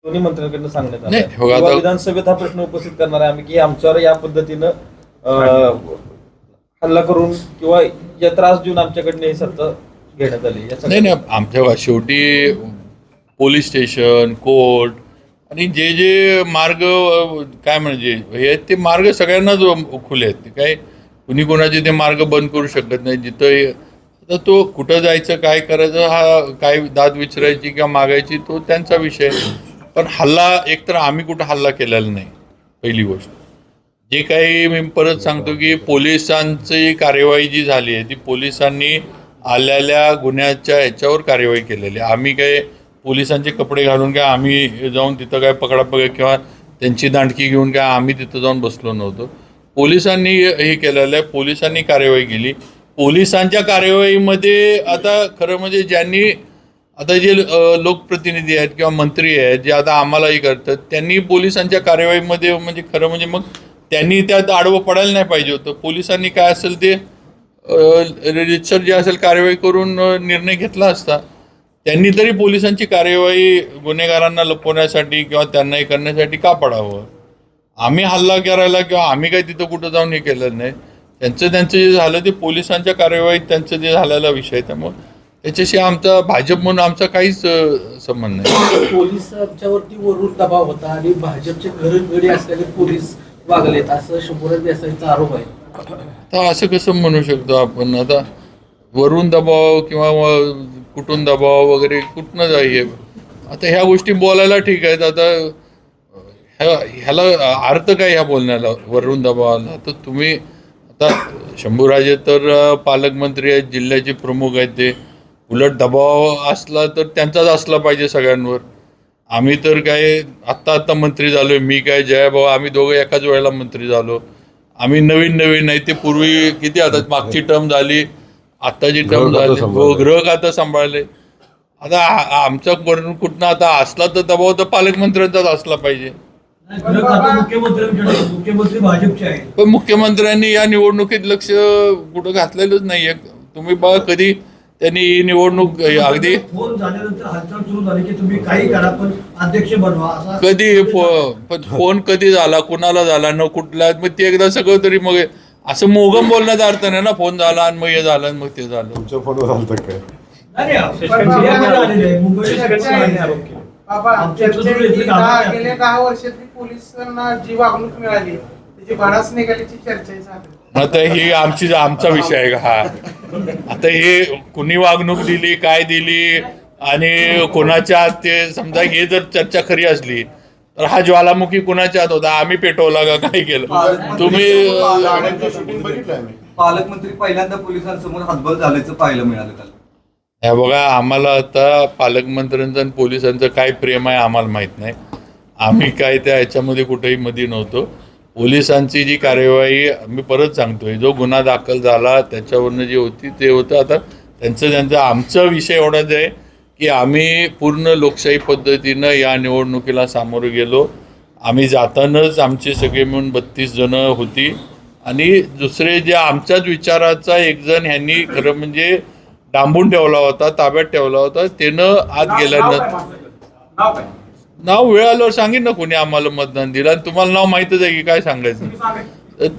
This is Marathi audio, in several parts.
दोन्ही मंत्र्यांकडून सांगण्यात नाही, आलं हो, आता- विधानसभेत हा प्रश्न उपस्थित करणार आहे आम्ही की आमच्यावर या पद्धतीनं हल्ला करून किंवा या त्रास देऊन आमच्याकडनं ही सत्ता घेण्यात आली नाही नाही, आमच्या शेवटी पोलीस स्टेशन, कोर्ट आणि जे जे मार्ग काय म्हणजे हे ते मार्ग सगळ्यांनाच खुले आहेत. ते काय कुणी कोणाचे ते मार्ग बंद करू शकत नाही. जिथं आता तो कुठं जायचं, काय करायचं, हा काय दाद विचारायची किंवा मागायची तो त्यांचा विषय. पण हल्ला एकतर आम्ही कुठं हल्ला केलेला नाही. पहिली गोष्ट जे काही मी परत सांगतो की पोलिसांची कार्यवाही जी झाली आहे ती पोलिसांनी आलेल्या गुन्ह्याच्या ह्याच्यावर कार्यवाही केलेली आहे. आम्ही काय पोलिसांचे कपडे घालून काय आम्ही जाऊन तिथं काय पकडापकड किंवा त्यांची दांडकी घेऊन काय आम्ही तिथं जाऊन बसलो नव्हतो. पोलिसांनी हे केलेलं आहे. पोलिसांनी कार्यवाही केली. पोलिसांच्या कार्यवाहीमध्ये आता खरं म्हणजे ज्यांनी आता जे लोकप्रतिनिधी आहेत किंवा मंत्री आहेत जे आता आम्हालाही करतात त्यांनी पोलिसांच्या कार्यवाहीमध्ये म्हणजे खरं म्हणजे मग त्यांनी त्यात आडवं पडायला नाही पाहिजे होतं. पोलिसांनी काय असेल ते रितसर जे असेल कार्यवाही करून निर्णय घेतला असता. त्यांनी तरी पोलिसांची कार्यवाही गुन्हेगारांना लपवण्यासाठी किंवा त्यांना हे करण्यासाठी का पडावं. आम्ही हल्ला करायला किंवा आम्ही काही तिथं कुठं जाऊन हे केलं नाही. त्यांचं जे झालं ते पोलिसांच्या कार्यवाहीत त्यांचं जे झालेला विषय त्यामुळे त्याच्याशी आमचा भाजप म्हणून आमचा काहीच संबंध नाही. पोलिसांच्यावरती वरून दबाव होता आणि भाजपचे घडी असलेले पोलीस वागलेत असं शंभूराज देसाईंचा आरोप आहे. आता असं कसं म्हणू शकतो आपण. आता वरून दबाव किंवा कुठून दबाव वगैरे कुठनं जाईल. आता ह्या गोष्टी बोलायला ठीक आहेत. आता ह्याला अर्थ काय ह्या बोलण्याला वरून दबावाला. तर तुम्ही आता शंभूराजे तर पालकमंत्री आहेत, जिल्ह्याचे प्रमुख आहेत. ते उलट दबाव असला तर त्यांचाच असला पाहिजे सगळ्यांवर. आम्ही तर काय आत्ता मंत्री झालो. मी काय जयाभाऊ आम्ही दोघं एकाच वेळेला मंत्री झालो. आम्ही नवीन नाही ते पूर्वी किती आता मागची टर्म झाली, आत्ताची टर्म झाली, गृह खातं सांभाळले. आता आमचा कुठनं आता असला तर दबाव तर पालकमंत्र्यांचाच असला पाहिजे. मुख्यमंत्री भाजपचे आहेत पण मुख्यमंत्र्यांनी या निवडणुकीत लक्ष कुठं घातलेलंच नाहीये. तुम्ही बघा कधी त्यांनी निवडणूक अगदी फोन झाल्यानंतर हालचाल सुरू झाली की तुम्ही काही करा पण अध्यक्ष बनवा असा कधी फोन कधी झाला, कुणाला झाला, न कुठला, मग ते एकदा सगळं तरी मग असं मोगम बोलण्याचा अर्थ नाही ना. फोन झाला आणि मग हे झालं आणि मग ते झालं. तुमच्या फोनवर झालं तर काय गेल्या 10 वर्षातली पोलिसांना जी वागणूक मिळाली त्याची बराच निघाल्याची चर्चा झाली. आता ही आमचा विषय आहे का हा. आता हे कुणी वागणूक दिली, काय दिली आणि कोणाच्या ते समजा हे जर चर्चा खरी असली तर हा ज्वालामुखी कुणाच्या हात होता, आम्ही पेटवला का काय केलं. तुम्ही पालकमंत्री पहिल्यांदा पोलिसांसमोर हातबल झाल्याचं पाहायला मिळालं त्याला. हे बघा आम्हाला आता पालकमंत्र्यांचं आणि पोलिसांचं काय प्रेम आहे आम्हाला माहीत नाही. आम्ही काय त्या ह्याच्यामध्ये कुठेही मध्ये नव्हतो. पोलिसांची जी कार्यवाही मी परत सांगतोय जो गुन्हा दाखल झाला त्याच्यावरनं जी होती ते होतं. आता त्यांचा आमचा विषय एवढाच आहे की आम्ही पूर्ण लोकशाही पद्धतीनं या निवडणुकीला सामोरं गेलो. आम्ही जातानाच आमचे सगळे मिळून 32 जण होती आणि दुसरे जे आमच्याच विचाराचा एक जण ह्यांनी खरं म्हणजे डांबून ठेवला होता, ताब्यात ठेवला होता. त्यानं आत गेल्यानंतर नाव वेळ आल्यावर सांगेन ना कोणी आम्हाला मतदान दिलं. आणि तुम्हाला नाव माहीतच आहे की काय सांगायचं.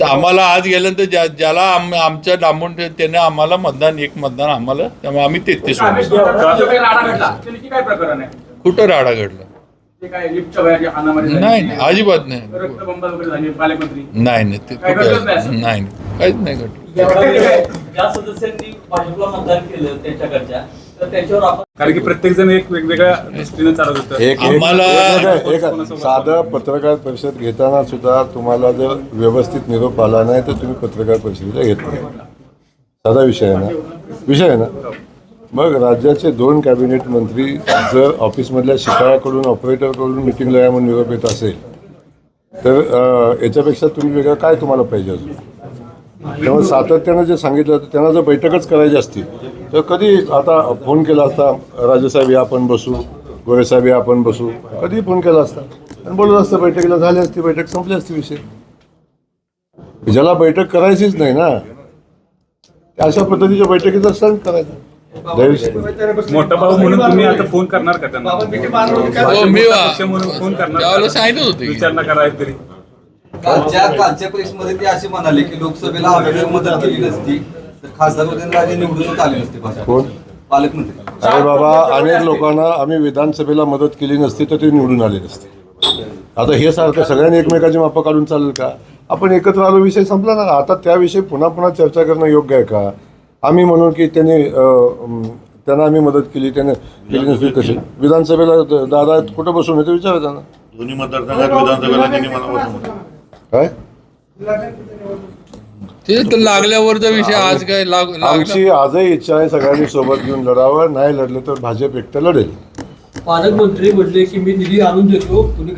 आम्हाला आज गेल्यानंतर ज्याला आमच्या डांबून त्याने आम्हाला एक मतदान आम्हाला, त्यामुळे आम्ही 33 कुठं राडा घडला नाही अजिबात नाही नाही ते नाही काहीच नाही घडलं. ज्या सदस्यांनी भाजपला मतदान केलं त्यांच्याकडच्या तर त्याच्यावर आपण कारण की प्रत्येक जण एक वेगवेगळ्या दृष्टीने चालत होतं. आम्हाला साधं पत्रकार परिषद घेताना सुद्धा तुम्हाला जर व्यवस्थित निरोप आला नाही तर तुम्ही पत्रकार परिषदेला घेत नाही. साधा विषय आहे ना. मग राज्याचे 2 कॅबिनेट मंत्री जर ऑफिसमधल्या शिपायाकडून ऑपरेटरकडून मिटिंगला या म्हणून निरोप येत असेल तर याच्यापेक्षा तुम्ही वेगळं काय तुम्हाला पाहिजे अजून. त्यामुळे सातत्यानं जे सांगितलं होतं त्यांना जर बैठकच करायची असती तर कधी आता फोन केला असता, राजेसाहेब या आपण बसू, गोरेसाहेब या आपण बसू, कधी फोन केला असता आणि बोलत असतं बैठकीला झाली असती, बैठक संपली असती विषय. ज्याला बैठक करायचीच नाही ना अशा पद्धतीच्या बैठकीचा सण करायचा. मोठा भाऊ म्हणून तुम्ही आता फोन करणार का त्यांना? हो, मी पक्ष म्हणून फोन करणार त्यावेळेला का? सांगितलं होतं की विचारणा करायला तरी कालच्या प्रेसमध्ये ते असे म्हणाले की लोकसभेला आवेदन मदत केली नसती तर खासदार उदयनराजे निवडूनच आले नसते भाजप. कोण? पालकमंत्री. अरे बाबा, अनेक लोकांना आम्ही विधानसभेला मदत केली नसती तर ते निवडून आले नसते. आता हे सारखं सगळ्यांनी एकमेकाची मापं काढून चालेल का? आपण एकत्र आलो, विषय संपला ना. आता त्याविषयी पुन्हा पुन्हा चर्चा करणं योग्य आहे का? आम्ही म्हणून की त्यांना आम्ही मदत केली, त्याने केली नसती कशी? विधानसभेला दादा कुठं बसून येते विचारा त्यांना. दोन्ही मतदारसंघात विधानसभेला त्यांनी मला बसवलं. काय ते तर लागल्यावरचा विषय आज काय लागला. आमची आजही इच्छा आहे सगळ्यांनी सोबत घेऊन लढावं. नाही लढलं तर भाजप एकटं लढेल. पालकमंत्री म्हटले की मी निधी आणून देतो, तुम्ही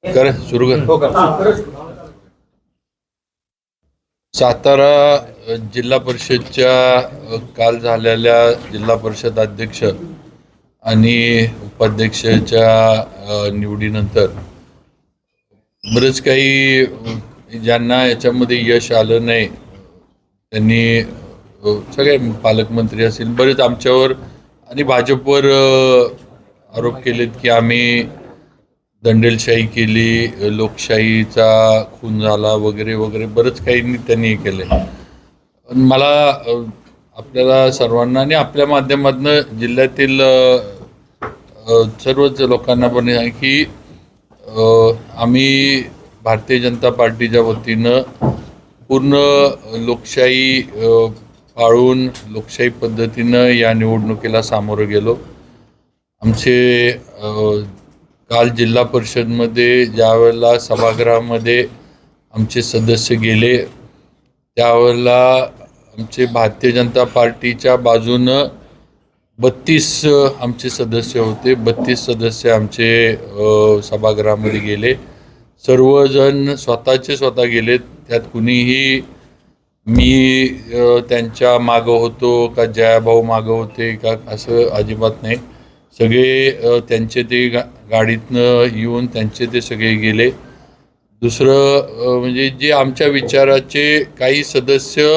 कर सुरू कर. सातारा जिल्हा परिषदच्या काल झालेल्या जिल्हा परिषद अध्यक्ष आणि उपाध्यक्षाच्या निवडीनंतर बरेच काही ज्यांना याच्यामध्ये यश आलं नाही त्यांनी सगळे पालकमंत्री असतील बरेच आमच्यावर आणि भाजपवर आरोप केलेत की आम्ही दंडेलशाही केली, लोकशाहीचा खून झाला वगैरे वगैरे बरंच काही त्यांनी केलं आहे. मला आपल्याला सर्वांना आणि आपल्या माध्यमातून जिल्ह्यातील सर्वच लोकांना पण आहे की आम्ही भारतीय जनता पार्टीच्या वतीनं पूर्ण लोकशाही पाळून लोकशाही पद्धतीनं या निवडणुकीला सामोरं गेलो. आमचे काल जिल्हा परिषदमध्ये ज्या वेळेला सभागृहामध्ये आमचे सदस्य गेले त्यावेळेला आमचे भारतीय जनता पार्टीच्या बाजूनं 32 आमचे सदस्य होते. 32 सदस्य आमचे सभागृहामध्ये गेले. सर्वजण स्वतः गेलेत. त्यात कुणीही मी त्यांच्या मागं होतो का जयाभाऊ मागं होते का असं अजिबात नाही. सगळे त्यांचे ते गाडीतनं येऊन त्यांचे ते सगळे गेले. दुसरं म्हणजे जे आमच्या विचाराचे काही सदस्य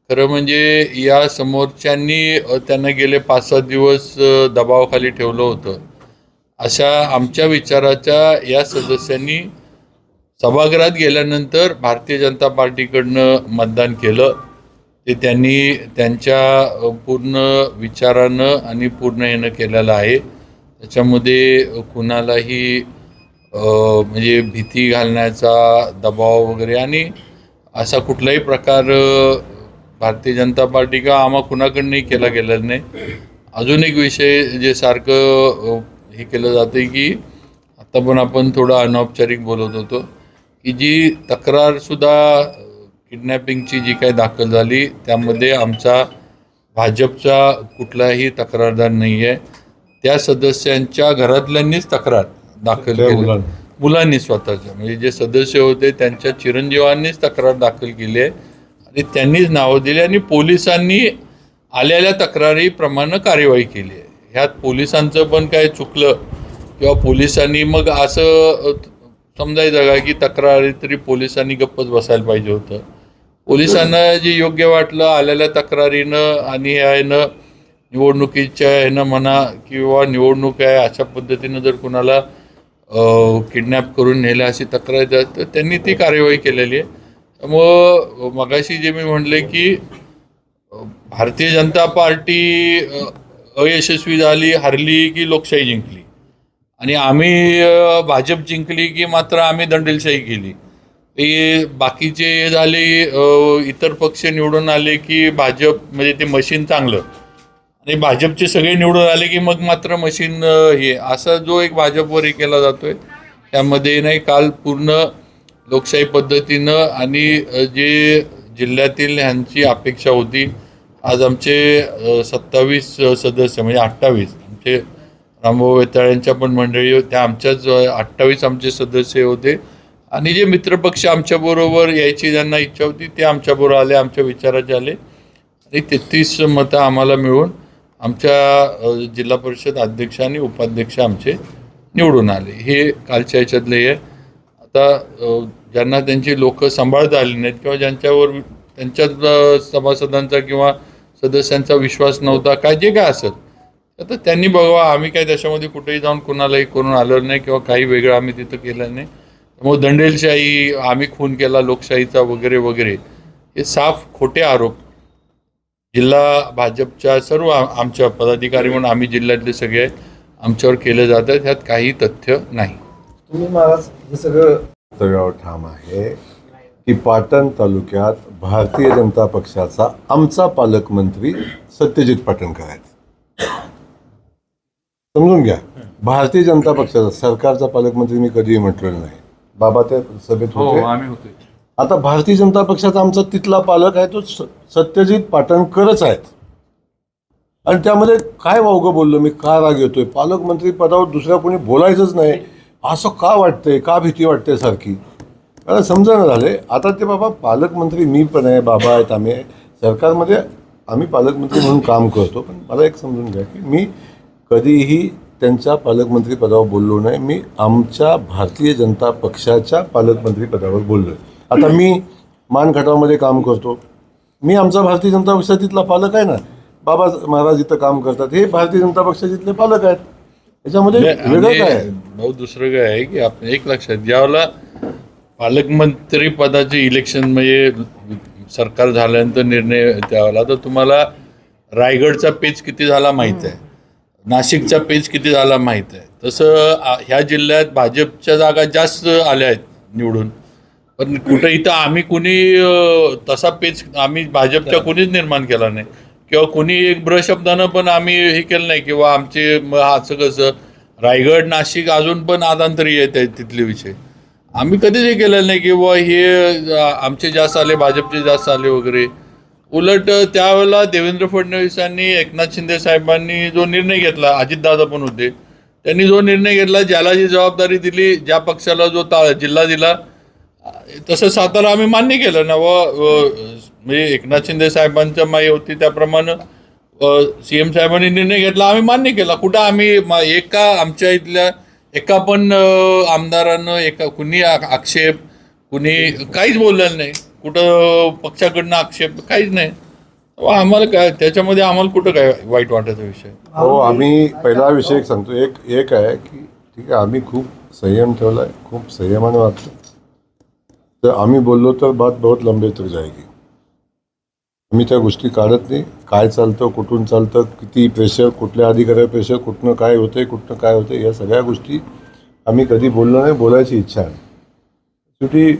खरं म्हणजे या समोरच्यांनी त्यांना गेले 5-7 दिवस दबावाखाली ठेवलं होतं. अशा आमच्या विचाराच्या या सदस्यांनी सभागृहात गेल्यानंतर भारतीय जनता पार्टीकडनं मतदान केलं. ते त्यांनी त्यांच्या पूर्ण विचारानं आणि पूर्ण यानं केलेलं आहे. त्याच्यामध्ये कुणालाही म्हणजे भीती घालण्याचा दबाव वगैरे आणि असा कुठलाही प्रकार भारतीय जनता पार्टी का आम्हा कुणाकडनंही केला गेलेला नाही. अजून एक विषय जे सारखं हे केलं जातं की आता पण आपण थोडं अनौपचारिक बोलत होतो की जी तक्रारसुद्धा किडनॅपिंगची जी काही दाखल झाली त्यामध्ये आमचा भाजपचा कुठलाही तक्रारदार नाही आहे. त्या सदस्यांच्या घरातल्यांनीच तक्रार दाखल केली. मुलांनी स्वतःच्या म्हणजे जे सदस्य होते त्यांच्या चिरंजीवांनीच तक्रार दाखल केली आहे आणि त्यांनीच नावं दिली आणि पोलिसांनी आलेल्या तक्रारीप्रमाणे कार्यवाही केली आहे. ह्यात पोलिसांचं पण काय चुकलं किंवा पोलिसांनी मग असं समजायचं का की तक्रारी तरी पोलिसांनी गप्पच बसायला पाहिजे होतं. पोलिसांना जे योग्य वाटलं आलेल्या तक्रारीनं आणि ह्यानं निवडणुकीच्या ह्यानं म्हणा किंवा निवडणूक आहे अशा पद्धतीनं जर कुणाला किडनॅप करून नेलं अशी तक्रार द्या तर त्यांनी ती कार्यवाही केलेली आहे. त्यामुळं मगाशी जे मी म्हणले की भारतीय जनता पार्टी अयशस्वी झाली, हरली की लोकशाही जिंकली आणि आम्ही भाजप जिंकली की मात्र आम्ही दंडेलशाही केली. ते बाकीचे झाले इतर पक्ष निवडून आले की भाजप म्हणजे ते मशीन चांगलं आणि भाजपचे सगळे निवडून आले की मग मात्र मशीन हे असा जो एक भाजपवर हे केला जातोय त्यामध्ये नाही. काल पूर्ण लोकशाही पद्धतीनं आणि जे जिल्ह्यातील ह्यांची अपेक्षा होती. आज आमचे 27 सदस्य म्हणजे 28 आमचे रामभाऊ वेताळ्यांच्या पण मंडळी त्या आमच्याच 28 आमचे सदस्य होते आणि जे मित्रपक्ष आमच्याबरोबर यायची ज्यांना इच्छा होती ते आमच्याबरोबर आले, आमच्या विचाराचे आले आणि 33 मतं आम्हाला मिळून आमच्या जिल्हा परिषद अध्यक्ष आणि उपाध्यक्ष आमचे निवडून आले. हे कालच्या ह्याच्यातले आहे. आता ज्यांना त्यांची लोक सांभाळता आली नाहीत किंवा ज्यांच्यावर त्यांच्या सभासदांचा किंवा सदस्यांचा विश्वास नव्हता, काय जे काय असत आता त्यांनी बघावा. आम्ही काय त्याच्यामध्ये कुठेही जाऊन कोणालाही करून आलेलं नाही किंवा काही वेगळं आम्ही तिथं केलं नाही. त्यामुळे दंडेलशाही, आम्ही खून केला लोकशाहीचा वगैरे वगैरे हे साफ खोटे आरोप जिल्हा भाजपच्या सर्व आमच्या पदाधिकारी म्हणून आम्ही जिल्ह्यातले सगळे आमच्यावर केले जातात. ह्यात काही तथ्य नाही. तुम्ही महाराज हे सगळं तव्यावर ठाम आहे की पाटण तालुक्यात भारतीय जनता पक्षाचा आमचा पालकमंत्री सत्यजित पाटणकर आहेत. समजून घ्या, भारतीय जनता पक्षाचा सरकारचा पालकमंत्री मी कधीही म्हटलेलं नाही. बाबा त्या सभेत होते. आम्ही होतो. आता भारतीय जनता पक्षाचा आमचा तिथला पालक आहे तो सत्यजित पाटणकरच आहेत. आणि त्यामध्ये काय वावगं बोललो मी, का राग येतोय? पालकमंत्री पदावर दुसऱ्या कोणी बोलायचंच नाही असं का वाटतंय, का भीती वाटते सारखी? मला समजणं झाले. आता ते बाबा पालकमंत्री मी पण आहे, बाबा आहेत, आम्ही आहे सरकारमध्ये, आम्ही पालकमंत्री म्हणून काम करतो. पण मला एक समजून घ्या की मी कधीही त्यांच्या पालकमंत्री पदावर बोललो नाही. मी आमच्या भारतीय जनता पक्षाच्या पालकमंत्री पदावर बोललो. आता मी मानखटावमध्ये काम करतो, मी आमचा भारतीय जनता पक्षा तिथला पालक आहे ना. बाबा महाराज इथं काम करतात, हे भारतीय जनता पक्षाचे पालक आहेत. त्याच्यामध्ये वेगळं काय आहे? भाऊ दुसरं काय आहे की आपण एक लक्षात ज्यावेळेला पालकमंत्री पदाचे इलेक्शन म्हणजे सरकार झाल्यानंतर निर्णय त्यावेळेला तर तुम्हाला रायगडचा पेच किती झाला माहीत आहे, नाशिकचा पेच किती झाला माहीत आहे. तसं ह्या जिल्ह्यात भाजपच्या जागा जास्त आल्या आहेत निवडून. पण कुठं इथं आम्ही कुणी तसा पेच आम्ही भाजपच्या कुणीच निर्माण केला नाही किंवा कुणी एक ब्रशब्दानं पण आम्ही हे केलं नाही किंवा आमचे असं कसं रायगड नाशिक अजून पण आदांतरी येत आहेत तिथले विषय. आम्ही कधीच हे केलेलं नाही की बुवा हे आमचे जास्त आले भाजपचे जास्त आले वगैरे. उलट त्यावेळेला देवेंद्र फडणवीसांनी एकनाथ शिंदे साहेबांनी जो निर्णय घेतला, अजितदादा पण होते, त्यांनी जो निर्णय घेतला, ज्याला जी जबाबदारी दिली, ज्या पक्षाला जो जिल्हा दिला, तसं सातारा आम्ही मान्य केलं ना. म्हणजे एकनाथ शिंदे साहेबांच्या माई होती त्याप्रमाणे CM साहेबांनी निर्णय घेतला, आम्ही मान्य केला. कुठं आम्ही एका आमच्या इथल्या एका पण आमदारानं कुणी आक्षेप कुणी काहीच बोललेलं नाही, कुठं पक्षाकडनं आक्षेप काहीच नाही. आम्हाला काय त्याच्यामध्ये आम्हाला कुठं काय वाईट वाटायचा विषय. हो, आम्ही पहिला विषय सांगतो. एक आहे की ठीक आहे, आम्ही खूप संयम ठेवला आहे, खूप संयमाने वागतो. तर आम्ही बोललो तर बात बहुत लंबे तक जाएगी. आम्ही त्या गोष्टी काढत नाही. काय चालतं, कुठून चालतं, किती प्रेशर, कुठल्या अधिकाऱ्या प्रेशर, कुठनं काय होतंय, कुठनं काय होतंय, या सगळ्या गोष्टी आम्ही कधी बोललो नाही. बोलायची इच्छा आहे शेवटी.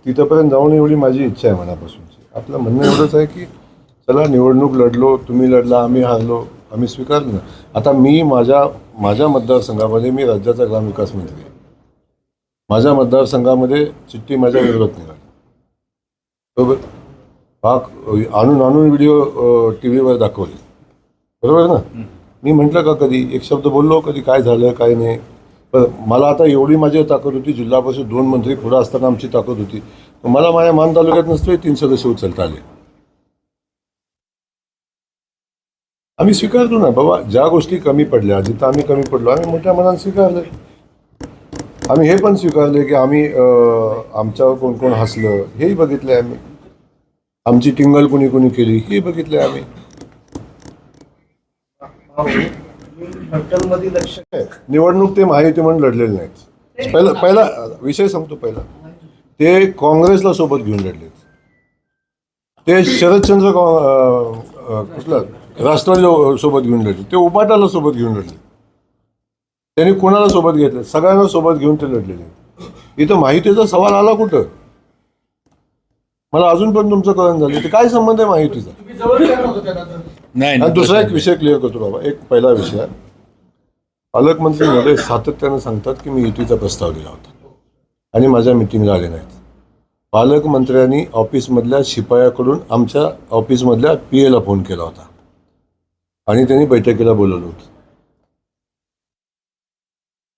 तिथंपर्यंत जाऊन एवढी माझी इच्छा आहे मनापासूनची. आपलं म्हणणं एवढंच आहे की चला निवडणूक लढलो, तुम्ही लढला, आम्ही हारलो, आम्ही स्वीकारलं ना. आता मी माझ्या मतदारसंघामध्ये मी राज्याचा ग्रामविकास मंत्री आहे. माझ्या मतदारसंघामध्ये चिठ्ठी माझ्या विरोधात निघाली, बरोबर. हा आणून व्हिडिओ TV वर दाखवले, बरोबर ना. मी म्हटलं का कधी एक शब्द बोललो, कधी काय झालं काय नाही. पण मला आता एवढी माझी ताकद होती, जिल्हा परिषद 2 मंत्री पुढं असताना आमची ताकद होती. मला माझ्या मान तालुक्यात नसतोय 3 सदस्य उचलता आले. आम्ही स्वीकारतो ना बाबा. ज्या गोष्टी कमी पडल्या, जिथं आम्ही कमी पडलो, आम्ही मोठ्या मनाने स्वीकारलं. आम्ही हे पण स्वीकारले की आम्ही आमच्यावर कोण कोण हसलं हेही बघितलं आम्ही. आमची टिंगल कोणी केली हे बघितलं आम्ही. निवडणूक ते महायुती म्हणून लढलेले नाहीत. पहिला विषय सांगतो. पहिला ते काँग्रेसला सोबत घेऊन लढले. ते शरदचंद्र कुठलं राष्ट्रवादी सोबत घेऊन लढले. ते उपाटाला सोबत घेऊन लढले. त्यांनी कोणाला सोबत घेतलं? सगळ्यांना सोबत घेऊन ते लढलेले. इथं माहितीचा सवाल आला कुठं? मला अजून पण तुमचं कळण झालं. ते काय संबंध आहे माहितीचा? नाही. दुसरा एक विषय क्लिअर करतो बाबा. एक पहिला विषय, पालकमंत्री मध्ये सातत्यानं सांगतात की मी युतीचा प्रस्ताव दिला होता आणि माझ्या मिटिंगला आले नाहीत. पालकमंत्र्यांनी ऑफिसमधल्या शिपायाकडून आमच्या ऑफिसमधल्या PA ला फोन केला होता आणि त्यांनी बैठकीला बोलवलं होतं.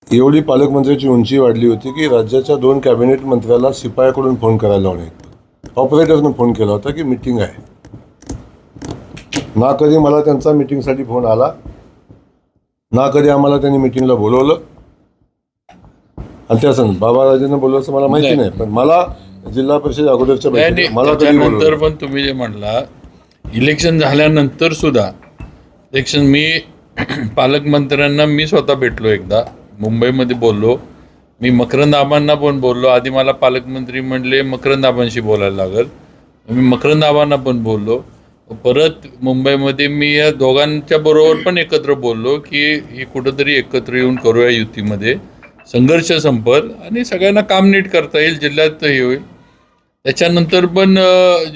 एवढी पालकमंत्र्याची उंची वाढली होती की राज्याच्या 2 कॅबिनेट मंत्र्याला शिपायाकडून फोन करायला लावणे. ऑपरेटरनं फोन केला होता की मीटिंग आहे. ना कधी मला त्यांचा मीटिंगसाठी फोन आला, ना कधी आम्हाला त्यांनी मीटिंगला बोलवलं. आणि त्याचं बाबाराजेंना बोललं असं मला माहिती नाही, पण मला जिल्हा परिषद अगोदरच्या नाही, बैठकीत नाही, मला कधी त्याच्यानंतर बोलवलं. पण तुम्ही जे म्हणला इलेक्शन झाल्यानंतर सुद्धा मी पालकमंत्र्यांना मी स्वतः भेटलो एकदा, मुंबईमध्ये बोललो, मी मकरंद आबांना पण बोललो. आधी मला पालकमंत्री म्हणले मकरंद आबांशी बोलायला लागल, मी मकरंद आबांना पण बोललो. परत मुंबईमध्ये मी या दोघांच्या बरोबर पण एकत्र बोललो की ही कुठंतरी एकत्र येऊन करूया युतीमध्ये, संघर्ष संपल आणि सगळ्यांना काम नीट करता येईल, जिल्ह्यात हे होईल. त्याच्यानंतर पण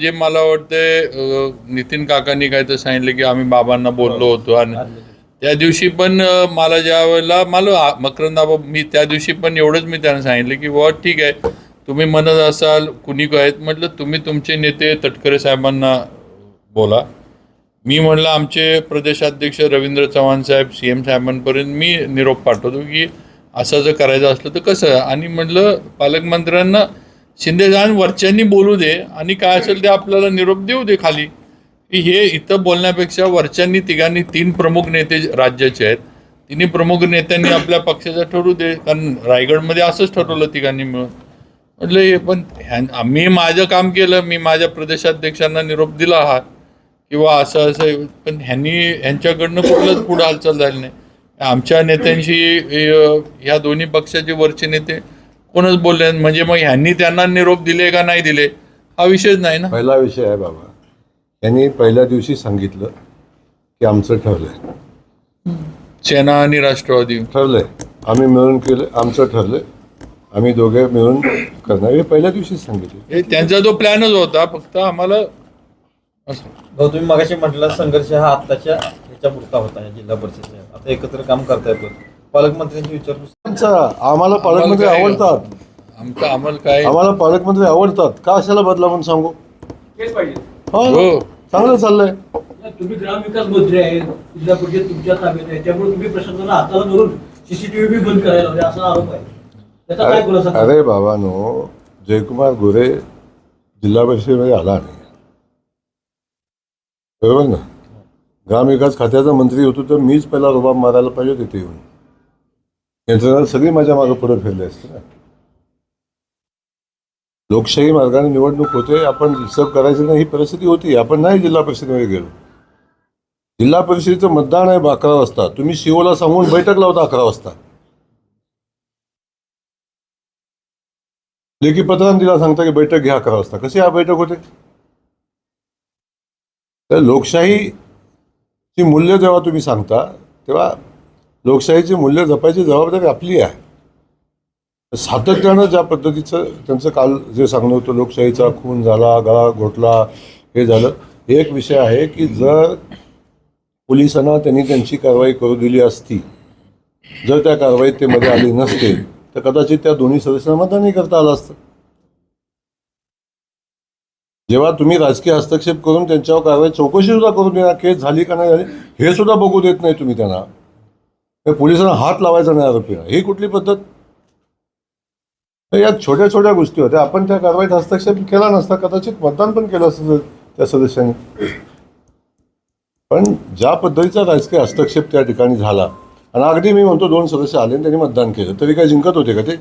जे मला वाटतं नितीन काकांनी काय तर सांगितलं की आम्ही बाबांना बोललो होतो, आणि त्या दिवशी पण मला ज्या वेळेला मकरंद आबा, मी त्या दिवशी पण एवढंच मी त्यांना सांगितलं की बुवा ठीक आहे, तुम्ही म्हणत असाल कुणी आहेत, म्हटलं तुम्ही तुमचे नेते तटकरे साहेबांना बोला. मी म्हणलं आमचे प्रदेशाध्यक्ष रवींद्र चव्हाण साहेब, CM साहेबांपर्यंत मी निरोप पाठवतो की असं जर करायचं असलं तर कसं, आणि म्हटलं पालकमंत्र्यांना शिंदे साहेब वरच्यांनी बोलू दे आणि काय असेल ते आपल्याला निरोप देऊ दे खाली, की हे इथं बोलण्यापेक्षा वरच्यांनी तिघांनी 3 प्रमुख नेते राज्याचे आहेत, 3 प्रमुख नेत्यांनी आपल्या पक्षाचं ठरवू दे, कारण रायगडमध्ये असंच ठरवलं तिघांनी मिळून. म्हटलं हे पण मी माझं काम केलं, मी माझ्या प्रदेशाध्यक्षांना निरोप दिला हा किंवा असं असं, पण ह्यांच्याकडनं कुठलंच पुढं हालचाल झाली नाही. आमच्या नेत्यांशी ह्या दोन्ही पक्षाचे वरचे नेते कोणच बोलले, म्हणजे मग ह्यांनी त्यांना निरोप दिले का नाही दिले हा विषयच नाही ना. पहिला विषय आहे बाबा, यांनी पहिल्या दिवशी सांगितलं की आमचं ठरलंय, सेना आणि राष्ट्रवादी ठरलंय, आम्ही मिळून केलं, आमचं ठरलंय, आम्ही दोघे मिळून करणार, हे पहिल्या दिवशीच सांगितलं. हे त्यांचा जो प्लॅनच होता, फक्त आम्हाला असं. भाऊ तुम्ही मगाशी म्हटलं संघर्ष हा आत्ताच्या ह्याच्या पुरता होता या जिल्हा परिषदेच्या, आता एकत्र काम करता येतं. पालकमंत्र्यांची विचारपूस आम्हाला पालकमंत्री आवडतात, आम्हाला काय आम्हाला पालकमंत्री आवडतात, का अशाला बदला म्हणून सांगू? तेच पाहिजे. हो. चांगलं चाललंय. तुम्ही ग्रामविकास मंत्री आहेत, जिल्हा परिषद तुमच्या ताब्यात आहे, त्यामुळे तुम्ही प्रशासनाला हाताला धरून CCTV बी बंद करायला हवे असा आरोप आहे. त्याचा काय खुलासा? अरे बाबांनो, जयकुमार गोरे जिल्हा परिषदेमध्ये आला नाही, बरोबर ना? ग्रामविकास खात्याचा मंत्री होतो तर मीच पहिला रुबाब मारायला पाहिजे तिथे येऊन, यंत्रणा सगळी माझ्या मागं पुढे फिरले असते ना. लोकशाही मार्गाने निवडणूक होते, आपण डिस्टर्ब करायचं नाही ही परिस्थिती होती. आपण नाही जिल्हा परिषदेमध्ये गेलो. जिल्हा परिषदेचं मतदान आहे 11 वाजता, तुम्ही COला सांगून बैठक लावता 11 वाजता. लेखी पत्रांत दिला सांगता की बैठक घ्या 11 वाजता. कशी हा बैठक होते? तर लोकशाहीची मूल्य जेव्हा तुम्ही सांगता तेव्हा लोकशाहीची मूल्य जपायची जबाबदारी आपली आहे. सातत्यानं ज्या पद्धतीचं त्यांचं काल जे सांगणं होतं, लोकशाहीचा खून झाला, गळा घोटला, हे झालं. एक विषय आहे की जर पोलिसांना त्यांनी त्यांची कारवाई करू दिली असती, जर त्या कारवाईत ते मध्ये आली नसते तर कदाचित त्या दोन्ही सदस्यांना मतदानही करता आलं असतं. जेव्हा तुम्ही राजकीय हस्तक्षेप करून त्यांच्यावर कारवाई चौकशी सुद्धा करून देणार, केस झाली का नाही झाली हे सुद्धा बघू देत नाही तुम्ही त्यांना, पोलिसांना हात लावायचा नाही आरोपीला, ही कुठली पद्धत? या छोट्या छोट्या गोष्टी होत्या. आपण त्या कारवाईत हस्तक्षेप केला नसता, कदाचित मतदान पण केलं असतं त्या सदस्यांनी. पण ज्या पद्धतीचा राजकीय हस्तक्षेप त्या ठिकाणी झाला, आणि अगदी मी म्हणतो 2 सदस्य आले आणि त्यांनी मतदान केलं, तरी काय जिंकत होते का ते?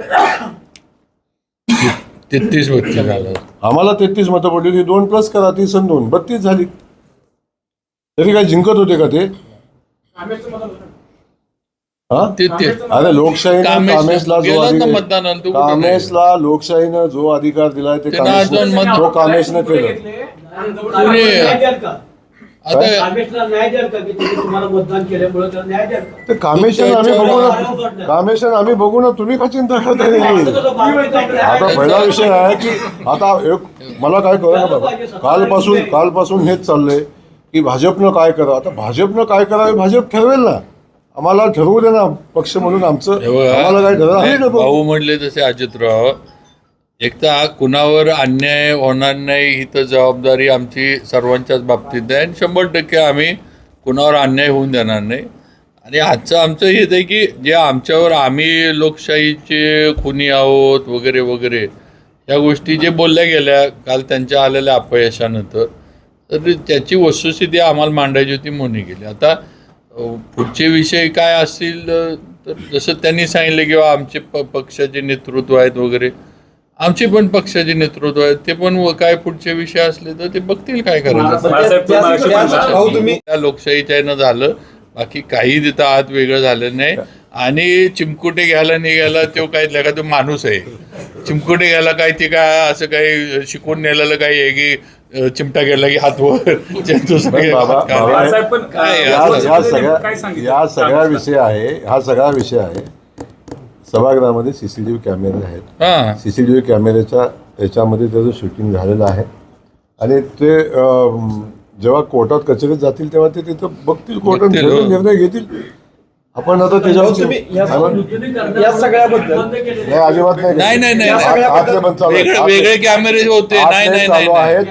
33-32 झालं. आम्हाला 33 मतं पडली होती, 2 प्लस करा, 30 आणि 2 32 झाली, तरी काय जिंकत होते का ते? अरे लोकशाहीनं कामेशला लोकशाहीनं जो अधिकार दिलाय ते कामेशनं केलं. ते कामेशन आम्ही बघू ना, तुम्ही का चिंता करताय? आता पहिला विषय आहे की आता मला काय कळलं ना बाबा, कालपासून हेच चाललंय की भाजपनं काय करावं. आता भाजपनं काय करावं भाजप ठरवेल ना, आम्हाला ठरवू दे ना पक्ष म्हणून आमचं, आम्हाला काय ठरवलं. भाऊ म्हणले तसे अजितराव, एक तर कुणावर अन्याय होणार नाही ही तर जबाबदारी आमची सर्वांच्याच बाबतीत आहे, आणि 100% आम्ही कुणावर अन्याय होऊन देणार नाही. आणि आजचं आमचं हेच आहे की जे आमच्यावर आम्ही लोकशाहीचे खुनी आहोत वगैरे वगैरे ह्या गोष्टी जे बोलल्या गेल्या काल त्यांच्या आलेल्या अपयशानंतर, तर त्याची वस्तुस्थिती आम्हाला मांडायची होती म्हणून गेली. आता पुढचे विषय काय असतील तर जसं त्यांनी सांगितलं की आमचे पक्षाचे नेतृत्व आहेत वगैरे, आमचे पण पक्षाचे नेतृत्व आहेत, ते पण काय पुढचे विषय असले तर ते बघतील काय करायचं. भाऊ तुम्ही त्या लोकशाहीच्या यानं झालं, बाकी काही तिथं आत वेगळं झालं नाही. आणि चिमकुटे घ्यायला निघायला तो काय का तो माणूस आहे. चिमकुटे घ्यायला काय ते काय असं काही शिकून नेलेलं काही आहे की चिमटा गेला की हात वर बाळासाहेब पण या सगळा विषय आहे, हा सगळा विषय आहे. सभागृहामध्ये सीसीटीव्ही कॅमेरे आहेत. हां, सीसीटीव्ही कॅमेऱ्याच्या याच्यामध्ये त्याचं शूटिंग झालेलं आहे आणि ते जेव्हा कोर्टात कचेरीत जातील तेव्हा ते तिथं बघतील, कोर्टात निर्णय घेतील. आपण आता तुम्ही त्याच्यावर या सगळ्याबद्दल नाही, अजिबात नाही नाही नाही आतले पण चालू आहेत. वेगळे कॅमेरे होते. नाही नाही चालू नाही आहेत.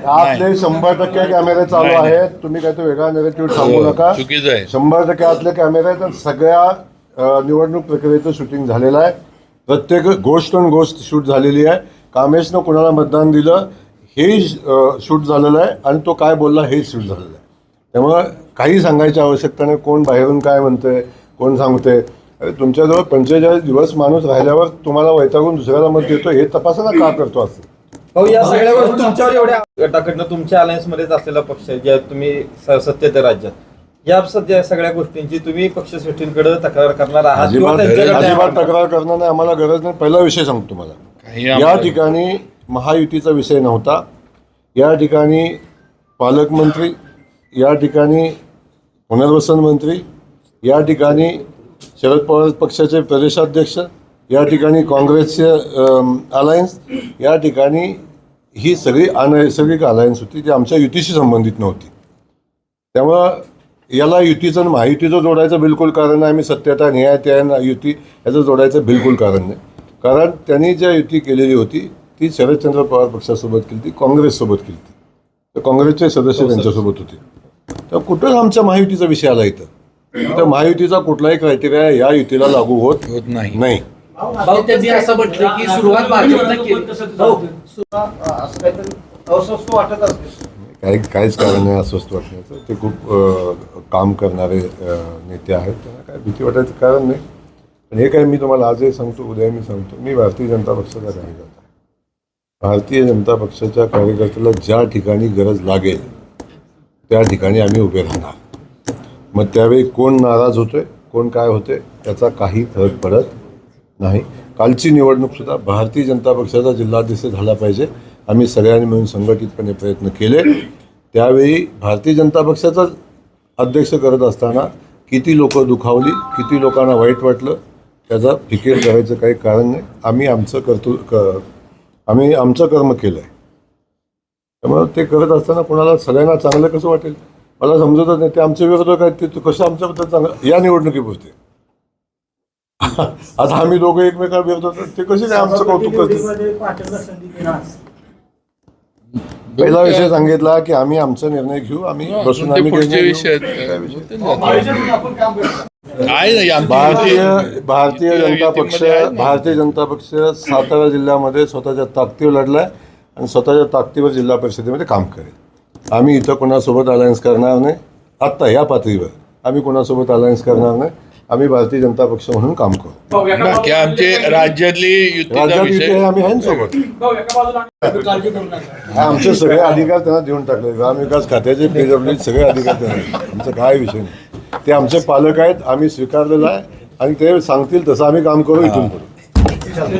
आतले 100% कॅमेरे चालू आहेत. तुम्ही काय तो वेगळा निगेटिव्ह सांगू नका. चुकीचं आहे. 100% आतले कॅमेरे आहेत आणि सगळ्या निवडणूक प्रक्रियेचं शूटिंग झालेलं आहे. प्रत्येक गोष्ट आणि गोष्ट शूट झालेली आहे. कामेशनं कुणाला मतदान दिलं हे शूट झालेलं आहे आणि तो काय बोलला हे शूट झालेलं आहे. त्यामुळं काही सांगायची आवश्यकता नाही. कोण बाहेरून काय म्हणतंय, कोण सांगतंय. अरे तुमच्याजवळ 45 दिवस माणूस राहिल्यावर तुम्हाला वैतागून दुसऱ्याला मत देतो हे तपासायला का करतो असं. भाऊ या सगळ्यावर तुमच्यावर एवढ्या गटाकडनं तुमच्या अलायन्समध्येच असलेला पक्ष जे तुम्ही सत्तेत राज्यात, या सध्या सगळ्या गोष्टींची तुम्ही पक्षश्रेष्ठींकडे तक्रार करणार आहात किंवा त्यांच्याकडे अजिबात तक्रार करणार नाही. आम्हाला गरज नाही. पहिला विषय सांगतो तुम्हाला, या ठिकाणी महायुतीचा विषय नव्हता. या ठिकाणी पालकमंत्री, या ठिकाणी पुनर्वसन मंत्री, या ठिकाणी शरद पवार पक्षाचे प्रदेशाध्यक्ष, या ठिकाणी काँग्रेसचे अलायन्स, या ठिकाणी ही सगळी अनैसर्गिक अलायन्स होती जी आमच्या युतीशी संबंधित नव्हती. त्यामुळं याला युतीचं आणि महायुतीचं जोडायचं बिलकुल कारण नाही. आम्ही सत्तेत आहे, न्यायात आहे, युती याचं जोडायचं बिलकुल कारण नाही. कारण त्यांनी ज्या युती केलेली होती ती शरदचंद्र पवार पक्षासोबत केली होती, काँग्रेससोबत केली होती. तर काँग्रेसचे सदस्य त्यांच्यासोबत होते. तर कुठं आमच्या महायुतीचा विषय आला इथं. तर महायुतीचा कुठलाही क्रायटेरिया या युतीला लागू होत नाही. भाऊ त्यांनी असं म्हटलं की सुरुवात भाजपनं केली. असं काहीतरी अस्वस्थ वाटत असते. काहीच कारण नाही अस्वस्थ वाटण्याचं. ते खूप काम करणारे नेते आहेत. त्यांना काय भीती वाटायचं कारण नाही. पण हे काय मी तुम्हाला आजही सांगतो, उद्या मी सांगतो, मी भारतीय जनता पक्षाचा कार्यकर्ता आहे. भारतीय जनता पक्षाच्या कार्यकर्त्याला ज्या ठिकाणी गरज लागेल त्या ठिकाणी आम्ही उभे राहणार. मग त्यावेळी कोण नाराज होतोय, कोण काय होते त्याचा काही फरक पडत नाही. कालची निवडणूकसुद्धा भारतीय जनता पक्षाचा जिल्हाध्यक्ष झाला पाहिजे. आम्ही सगळ्यांनी मिळून संघटितपणे प्रयत्न केले. त्यावेळी भारतीय जनता पक्षाचा अध्यक्ष करत असताना किती लोक दुखावली, किती लोकांना वाईट वाटलं त्याचा फिकीर करायचं काही कारण नाही. आम्ही आमचं कर्म केलं आहे. त्यामुळं ते करत असताना कोणाला सगळ्यांना चांगलं कसं वाटेल मला समजतच नाही. ते आमचे विरोधक आहेत, ते कसं आमच्याबद्दल चांगलं या निवडणुकीपुरते. आता आम्ही दोघं एकमेकांना विरोधक ते कसे काय आमचं कौतुक करतील. पहिला विषय सांगितला की आम्ही आमचा निर्णय घेऊ, आम्ही बसून आम्ही पुढचे विषय भारतीय जनता पक्ष सातारा जिल्ह्यामध्ये स्वतःच्या ताकदीवर लढलाय आणि स्वतःच्या ताकदीवर जिल्हा परिषदेमध्ये काम करेल. आम्ही इथं कोणासोबत अलायन्स करणार नाही. आत्ता या पातळीवर आम्ही कोणासोबत अलायन्स करणार नाही. आम्ही भारतीय जनता पक्ष म्हणून काम करू. आमचे राज्यातली युती आम्ही आहे सोबत. आमचे सगळे अधिकार त्यांना देऊन टाकले. ग्रामविकास खात्याचे, PWD सगळे अधिकार त्यांना. आमचा काय विषय नाही. ते आमचे पालक आहेत, आम्ही स्वीकारलेलं आहे आणि ते सांगतील तसं आम्ही काम करू, इथून करू.